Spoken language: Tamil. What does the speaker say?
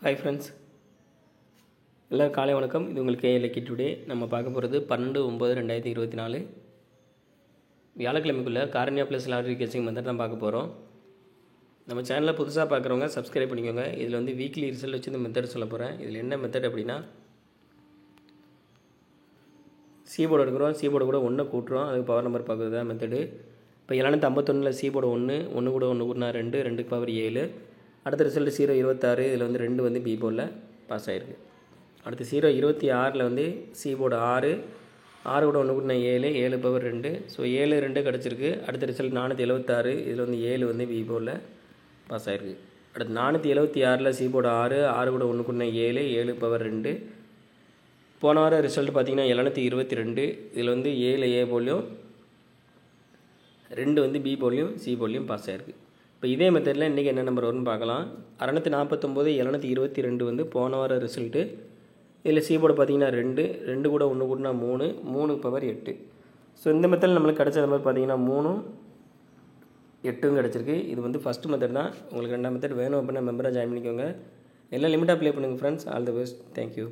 ஹாய் ஃப்ரெண்ட்ஸ், எல்லோரும் காலை வணக்கம். இது உங்களுக்கு கேஎல்ஏ டுடே. நம்ம பார்க்க போகிறது 12/9/2024 வியாழக்கிழமைக்குள்ளே Karunya plus lottery guessing method தான் பார்க்க போகிறோம். நம்ம சேனலில் புதுசாக பார்க்குறவங்க சப்ஸ்கிரைப் பண்ணிக்கோங்க. இதில் வந்து வீக்லி ரிசல்ட் வச்சு இந்த மெத்தட் சொல்ல போகிறேன். இதில் என்ன மெத்தட் அப்படின்னா, சீபோர்டு எடுக்கிறோம், சீபோர்டு கூட 1 கூட்டுறோம், அதுக்கு பவர் நம்பர் பார்க்குறது தான் மெத்தடு. இப்போ 751 சீபோர்டு 1 கூட 1 கூட்டினா 2, 2க்கு பவர் 7. அடுத்த ரிசல்ட் 026. இதில் வந்து 2 வந்து பி போர்டில் பாஸ் ஆகிருக்கு. அடுத்து 026 வந்து சி போர்டு 6 கூட 1 கூட்டினா 7, 7 பவர் 2. ஸோ 7 2 கிடச்சிருக்கு. அடுத்த ரிசல்ட் 476. இதில் வந்து 7 வந்து பி போர்டில் பாஸ் ஆகிருக்கு. அடுத்து 476 சி போர்டு 6 கூட 1 கூட்டினா 7, 7 பவர் 2. போன வாரம் ரிசல்ட் பார்த்திங்கன்னா 722. இதில் வந்து 7 ஏ போர்ட்லையும் 2 வந்து பி போர்ட்லையும் சி போர்ட்லையும் பாஸ் ஆகிருக்கு. இப்போ இதே மெத்தடில் இன்றைக்கி என்ன நம்பர் வரும்னு பார்க்கலாம். 649 722 வந்து போன வார ரிசல்ட்டு. இதில் சி போர்டு பார்த்திங்கன்னா 2 கூட 1 கூட்டினா 3 பவர் 8. ஸோ இந்த மெத்தடில் நம்மளுக்கு கிடச்ச நம்பர் பார்த்திங்கன்னா 3 8 கிடச்சிருக்கு. இது வந்து ஃபஸ்ட்டு மெத்தட் தான். உங்களுக்கு 2ஆம் மெத்தட் வேணும் அப்படின்னா மெம்பராக ஜாயின் பண்ணிக்கோங்க. எல்லாம் லிமிட்டாக ப்ளே பண்ணுங்கள் friends. All the best. Thank you.